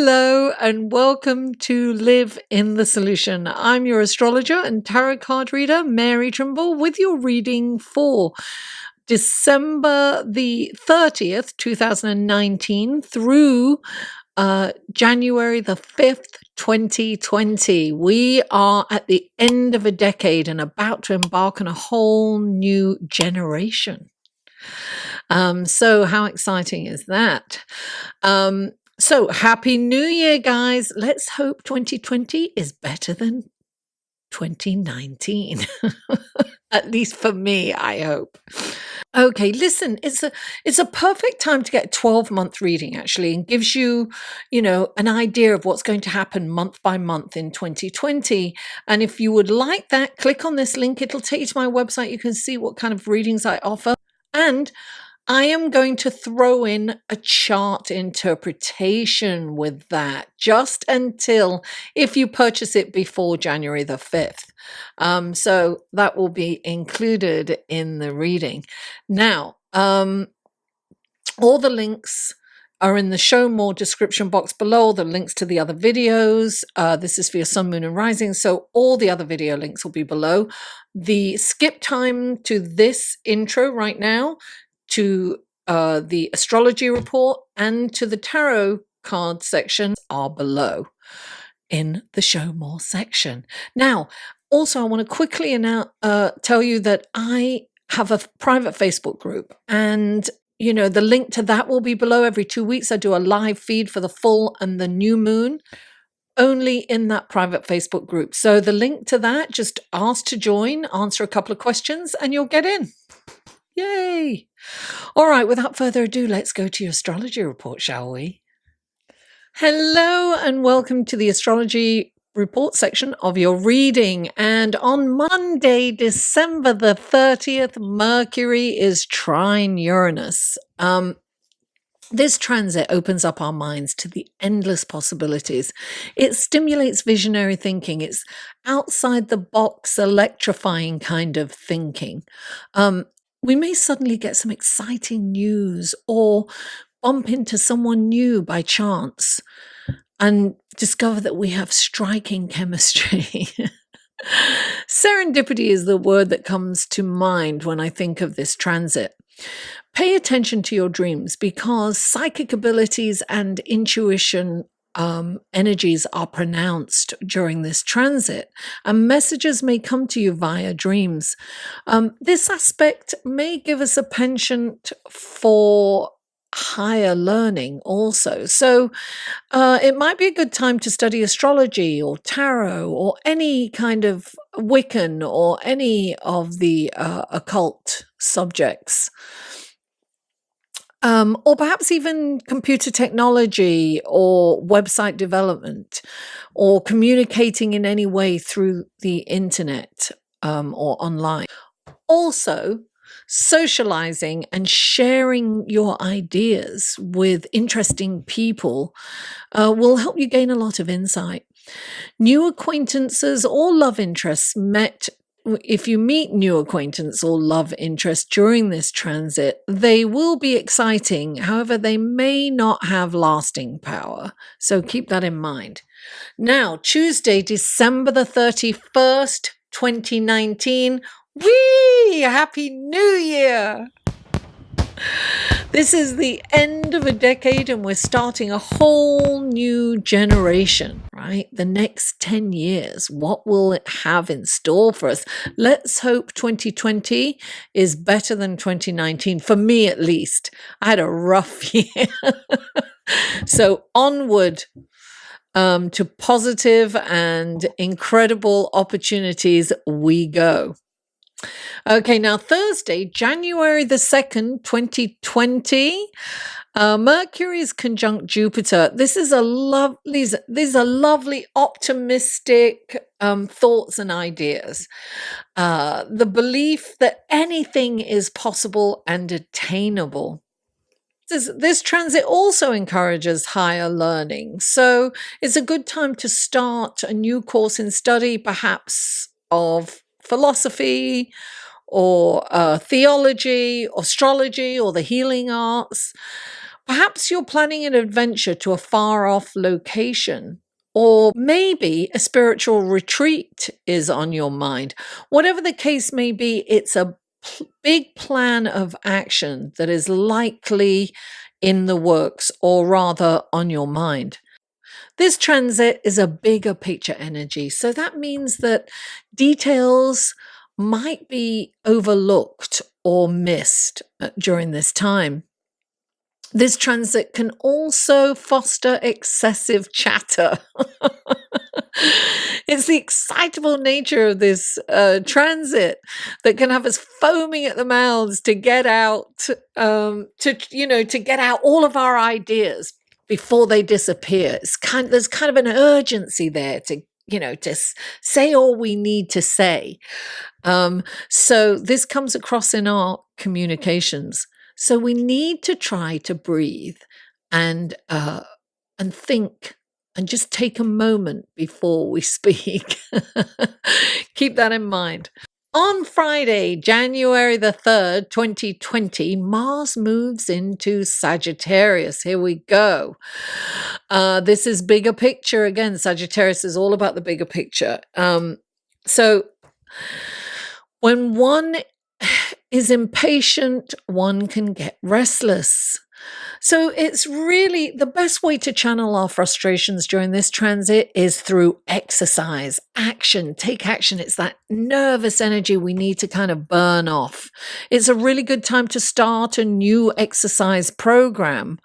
Hello and welcome to Live in the Solution. I'm your astrologer and tarot card reader, Mary Trimble, with your reading for December the 30th, 2019 through January the 5th, 2020. We are at the end of a decade and about to embark on a whole new generation. So how exciting is that? So happy New Year, guys. Let's hope 2020 is better than 2019. At least for me, I hope. Okay, listen, it's a perfect time to get a 12-month reading, actually, and gives you, an idea of what's going to happen month by month in 2020. And if you would like that, click on this link. It'll take you to my website. You can see what kind of readings I offer. And I am going to throw in a chart interpretation with that just until if you purchase it before January the 5th. So that will be included in the reading. Now, all the links are in the show more description box below, the links to the other videos. This is for your sun, moon, and rising. So all the other video links will be below. The skip time to this intro right now, to the astrology report and to the tarot card section are below in the show more section. Now, also, I want to quickly tell you that I have a private Facebook group, and the link to that will be below. Every 2 weeks, I do a live feed for the full and the new moon, only in that private Facebook group. So the link to that, just ask to join, answer a couple of questions, and you'll get in. Yay! All right, without further ado, let's go to your astrology report, shall we? Hello and welcome to the astrology report section of your reading. And on Monday, December the 30th, Mercury is trine Uranus. This transit opens up our minds to the endless possibilities. It stimulates visionary thinking. It's outside the box, electrifying kind of thinking. We may suddenly get some exciting news or bump into someone new by chance and discover that we have striking chemistry. Serendipity is the word that comes to mind when I think of this transit. Pay attention to your dreams because psychic abilities and intuition energies are pronounced during this transit, and messages may come to you via dreams. This aspect may give us a penchant for higher learning also. So it might be a good time to study astrology or tarot or any kind of Wiccan or any of the occult subjects. Or perhaps even computer technology or website development or communicating in any way through the internet or online. Also, socializing and sharing your ideas with interesting people will help you gain a lot of insight. New acquaintances or love interests met. If you meet new acquaintance or love interest during this transit, they will be exciting. However, they may not have lasting power. So keep that in mind. Now, Tuesday, December the 31st, 2019. Whee! Happy New Year! This is the end of a decade and we're starting a whole new generation, right? The next 10 years, what will it have in store for us? Let's hope 2020 is better than 2019, for me at least. I had a rough year. So onward to positive and incredible opportunities we go. Okay, now Thursday, January the 2nd, 2020, Mercury is conjunct Jupiter. These are lovely, optimistic thoughts and ideas. The belief that anything is possible and attainable. This transit also encourages higher learning. So it's a good time to start a new course in study, perhaps of philosophy or theology, astrology, or the healing arts. Perhaps you're planning an adventure to a far off location, or maybe a spiritual retreat is on your mind. Whatever the case may be, it's a big plan of action that is likely in the works, or rather on your mind. This transit is a bigger picture energy. So that means that details might be overlooked or missed during this time. This transit can also foster excessive chatter. It's the excitable nature of this transit that can have us foaming at the mouths to get out, to get out all of our ideas before they disappear. There's kind of an urgency there to say all we need to say. So this comes across in our communications. So we need to try to breathe and think and just take a moment before we speak. Keep that in mind. On Friday, January the 3rd, 2020, Mars moves into Sagittarius. Here we go. This is bigger picture. Again, Sagittarius is all about the bigger picture. So when one is impatient, one can get restless. So it's really the best way to channel our frustrations during this transit is through exercise, action, take action. It's that nervous energy we need to kind of burn off. It's a really good time to start a new exercise program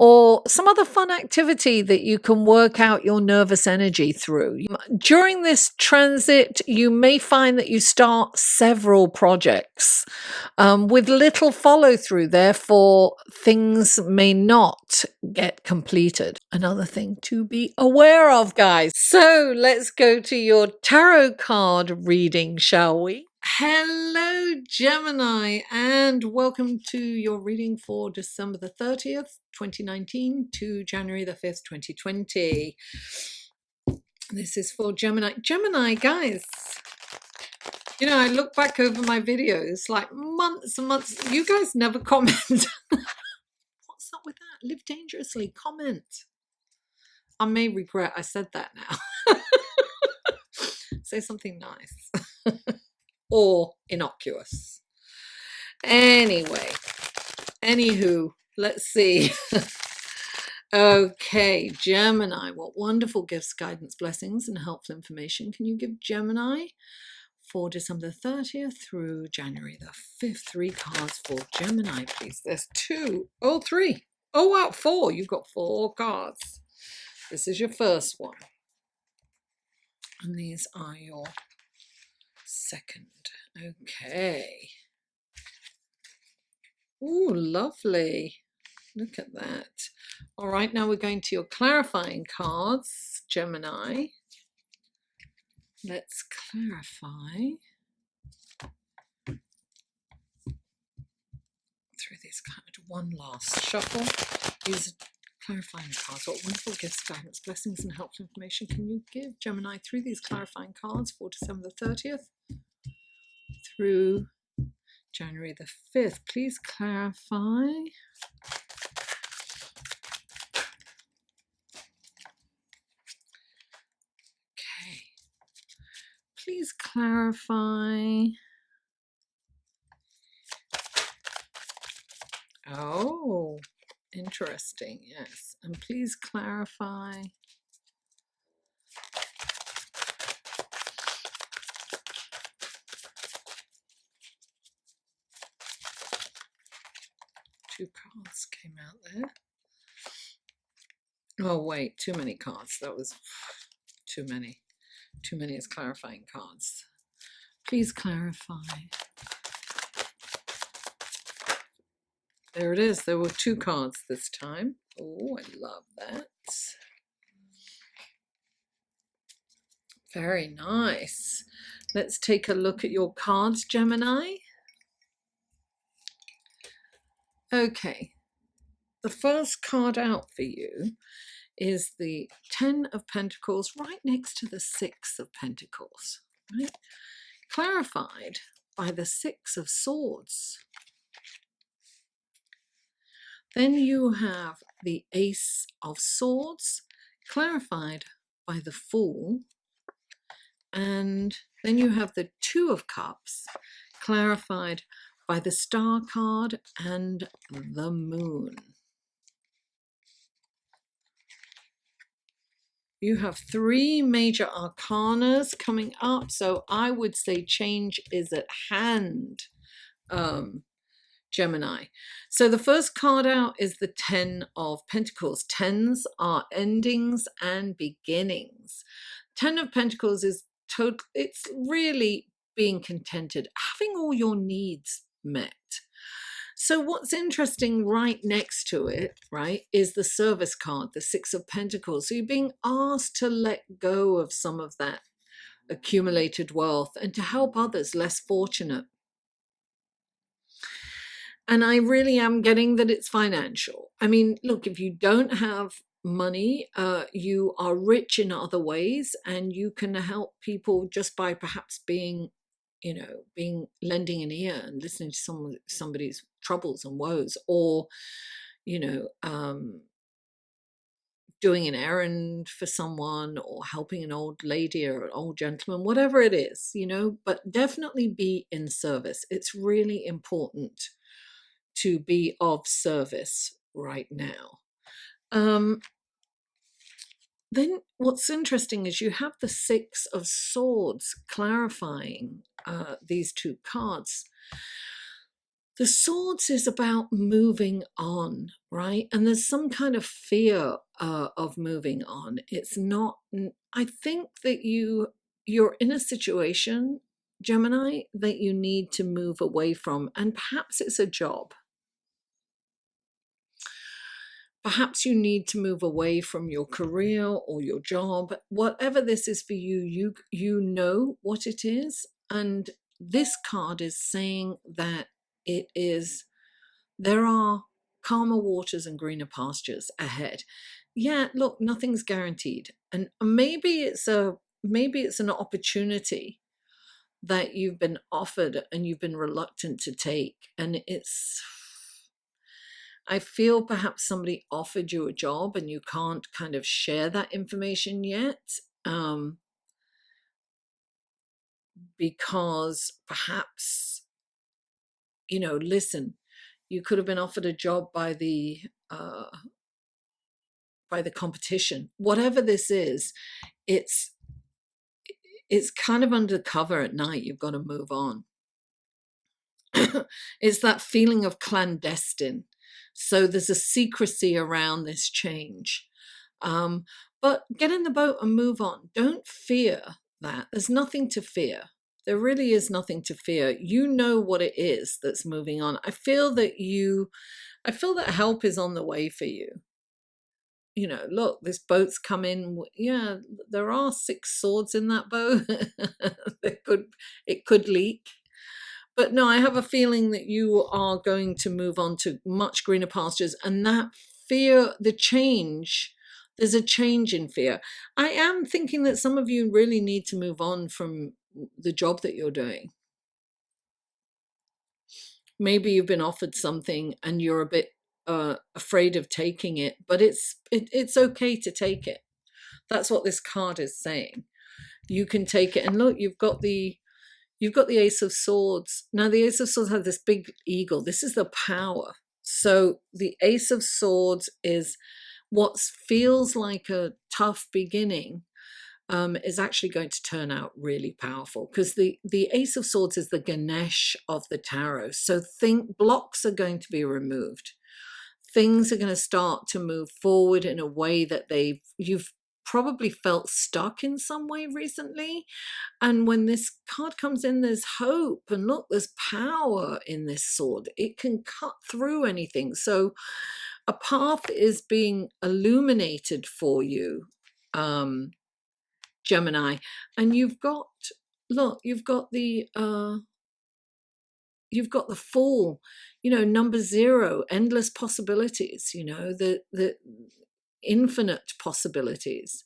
or some other fun activity that you can work out your nervous energy through. During this transit, you may find that you start several projects with little follow through. Therefore, things may not get completed. Another thing to be aware of, guys. So let's go to your tarot card reading, shall we? Hello, Gemini, and welcome to your reading for December the 30th, 2019 to January the 5th, 2020. This is for Gemini. Gemini, guys, I look back over my videos like months and months. You guys never comment. What's up with that? Live dangerously. Comment. I may regret I said that now. Say something nice. Or innocuous. Anyway, anywho, let's see. Okay, Gemini, what wonderful gifts, guidance, blessings, and helpful information can you give Gemini for December the 30th through January the 5th? 3 cards for Gemini, please. There's 2. Oh, 3. Oh, wow, 4. You've got 4 cards. This is your first one. And these are your second. Okay. Ooh, lovely. Look at that. All right, now we're going to your clarifying cards, Gemini. Let's clarify through these cards. One last shuffle. These are clarifying cards. What wonderful gifts, guidance, blessings, and helpful information can you give Gemini through these clarifying cards for December the 30th through January the 5th? Please clarify. Okay. Please clarify. Oh, interesting. Yes. And please clarify. Two cards came out there. Oh, wait, too many cards. That was too many. Too many as clarifying cards. Please clarify. There it is. There were 2 cards this time. Oh, I love that. Very nice. Let's take a look at your cards, Gemini. Okay. The first card out for you is the 10 of Pentacles right next to the 6 of Pentacles, right? Clarified by the 6 of Swords. Then you have the Ace of Swords, clarified by the Fool. And then you have the Two of Cups, clarified by the Star card and the Moon. You have three major arcanas coming up, so I would say change is at hand, Gemini. So the first card out is the Ten of Pentacles. Tens are endings and beginnings. Ten of Pentacles is total, it's really being contented, having all your needs met. So what's interesting right next to it, right, is the Service card, the Six of Pentacles. So you're being asked to let go of some of that accumulated wealth and to help others less fortunate. And I really am getting that it's financial. I mean, look, if you don't have money, you are rich in other ways, and you can help people just by perhaps being, lending an ear and listening to somebody's troubles and woes, or, doing an errand for someone, or helping an old lady or an old gentleman, whatever it is, but definitely be in service. It's really important to be of service right now. Then what's interesting is you have the Six of Swords clarifying these two cards. The Swords is about moving on, right? And there's some kind of fear of moving on. It's not, I think that you're in a situation, Gemini, that you need to move away from, and perhaps it's a job. Perhaps you need to move away from your career or your job. Whatever this is for you, you know what it is. And this card is saying that there are calmer waters and greener pastures ahead. Yeah, look, nothing's guaranteed. And maybe it's an opportunity that you've been offered and you've been reluctant to take. And I feel perhaps somebody offered you a job and you can't kind of share that information yet, because perhaps, listen, you could have been offered a job by the competition. Whatever this is, it's kind of undercover at night. You've got to move on. It's that feeling of clandestine. So there's a secrecy around this change. But get in the boat and move on. Don't fear that. There's nothing to fear. There really is nothing to fear. You know what it is that's moving on. I feel that help is on the way for you. Look, this boat's come in. Yeah, there are 6 swords in that boat. It could leak. But no, I have a feeling that you are going to move on to much greener pastures, and that fear, there's a change in fear. I am thinking that some of you really need to move on from the job that you're doing. Maybe you've been offered something and you're a bit afraid of taking it, but it's okay to take it. That's what this card is saying. You can take it, and look, you've got the Ace of Swords. Now, the Ace of Swords has this big eagle. This is the power. So the Ace of Swords is what feels like a tough beginning, is actually going to turn out really powerful, because the Ace of Swords is the Ganesh of the tarot. So blocks are going to be removed. Things are going to start to move forward in a way that you've probably felt stuck in some way recently. And when this card comes in, there's hope. And look, there's power in this sword. It can cut through anything. So a path is being illuminated for you, Gemini. And you've got the Fool, number 0, endless possibilities, the infinite possibilities.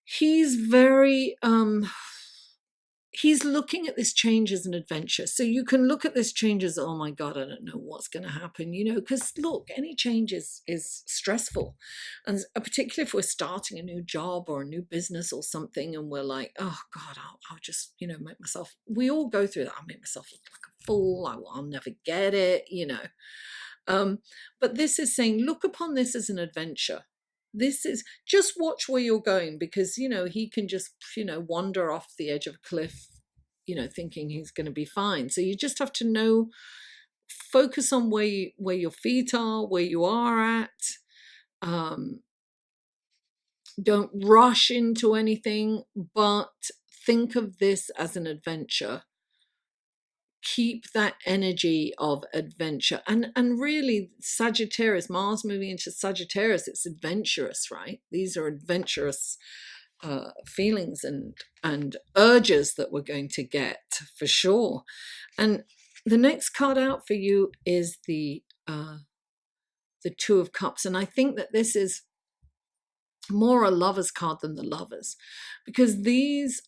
He's very he's looking at this change as an adventure. So you can look at this change as, oh my God, I don't know what's going to happen, because look, any change is stressful. And particularly if we're starting a new job or a new business or something, and we're like, oh God, I'll just, make myself, we all go through that. I'll make myself look like a fool. I'll never get it, But this is saying, look upon this as an adventure. This is just watch where you're going, because he can just wander off the edge of a cliff, thinking he's going to be fine. So you just have to focus on where your feet are, where you are at. Don't rush into anything, but think of this as an adventure. Keep that energy of adventure, and really, Sagittarius, Mars moving into Sagittarius, it's adventurous, right? These are adventurous feelings and urges that we're going to get for sure. And the next card out for you is the Two of Cups, and I think that this is more a lover's card than the Lovers, because there's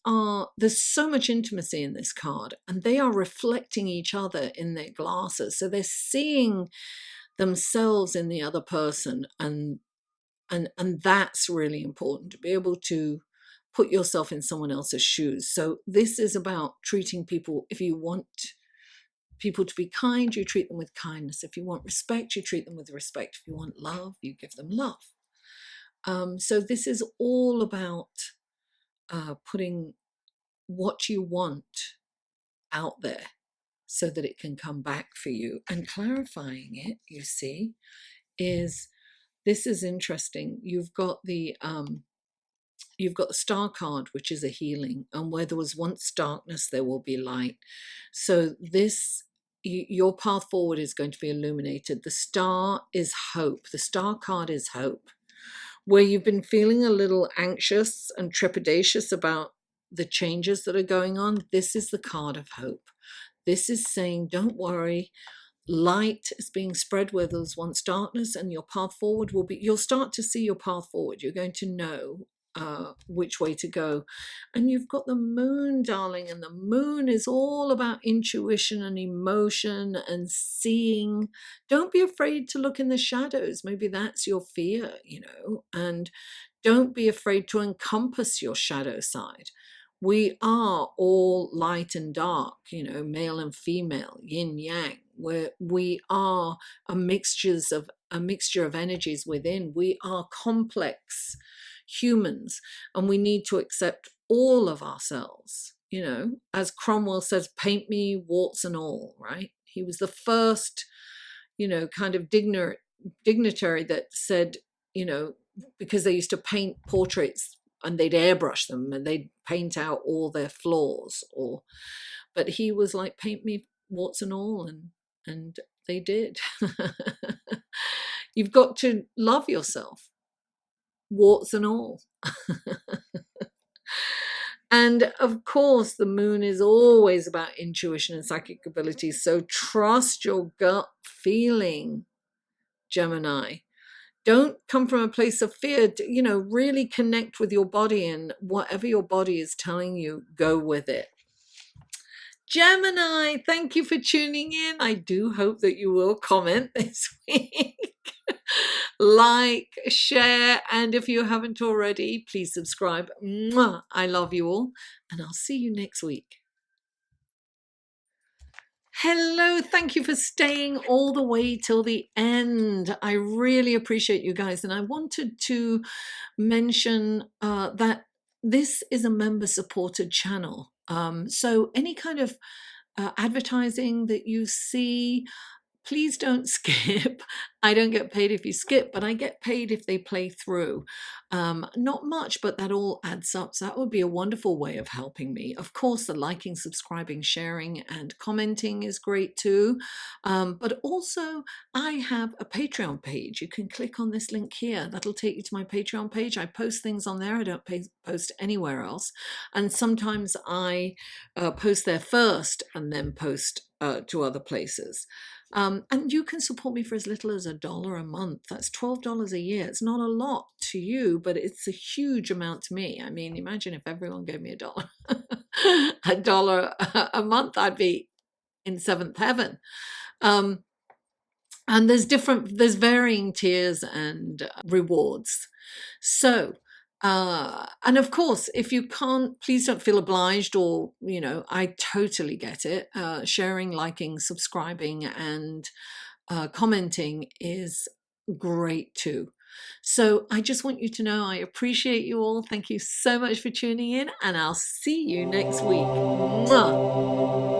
so much intimacy in this card, and they are reflecting each other in their glasses, so they're seeing themselves in the other person, and that's really important, to be able to put yourself in someone else's shoes. So this is about treating people. If you want people to be kind, you treat them with kindness. If you want respect, you treat them with respect. If you want love, you give them love. So this is all about putting what you want out there so that it can come back for you, and clarifying it, you see, this is interesting. You've got the Star card, which is a healing, and where there was once darkness, there will be light. So your path forward is going to be illuminated. The Star is hope. The Star card is hope. Where you've been feeling a little anxious and trepidatious about the changes that are going on, this is the card of hope. This is saying, don't worry, light is being spread where there was once darkness, and your path forward you'll start to see your path forward. You're going to know which way to go. And you've got the Moon, darling, and the Moon is all about intuition and emotion and seeing. Don't be afraid to look in the shadows. Maybe that's your fear, and don't be afraid to encompass your shadow side. We are all light and dark, male and female, yin yang, where we are a mixture of energies within. We are complex humans, and we need to accept all of ourselves. As Cromwell says, paint me warts and all, right? He was the first kind of dignitary that said, because they used to paint portraits and they'd airbrush them and they'd paint out all their flaws, but he was like, paint me warts and all, and they did. You've got to love yourself, warts and all. And of course, the Moon is always about intuition and psychic abilities. So trust your gut feeling, Gemini. Don't come from a place of fear. Really connect with your body, and whatever your body is telling you, go with it. Gemini, thank you for tuning in. I do hope that you will comment this week. Like, share, and if you haven't already, please subscribe. Mwah! I love you all, and I'll see you next week. Hello, thank you for staying all the way till the end. I really appreciate you guys, and I wanted to mention that this is a member-supported channel. So any kind of advertising that you see, please don't skip. I don't get paid if you skip, but I get paid if they play through. Not much, but that all adds up. So that would be a wonderful way of helping me. Of course, the liking, subscribing, sharing, and commenting is great too. But also, I have a Patreon page. You can click on this link here. That'll take you to my Patreon page. I post things on there. I don't post anywhere else. And sometimes I post there first and then post to other places. And you can support me for as little as $1 a month. That's $12 a year. It's not a lot to you, but it's a huge amount to me. I mean, imagine if everyone gave me $1. $1 a month, I'd be in seventh heaven. And there's varying tiers and rewards. So, and of course, if you can't, please don't feel obliged, or, I totally get it. Sharing, liking, subscribing, and commenting is great too. So I just want you to know I appreciate you all. Thank you so much for tuning in, and I'll see you next week. Mwah.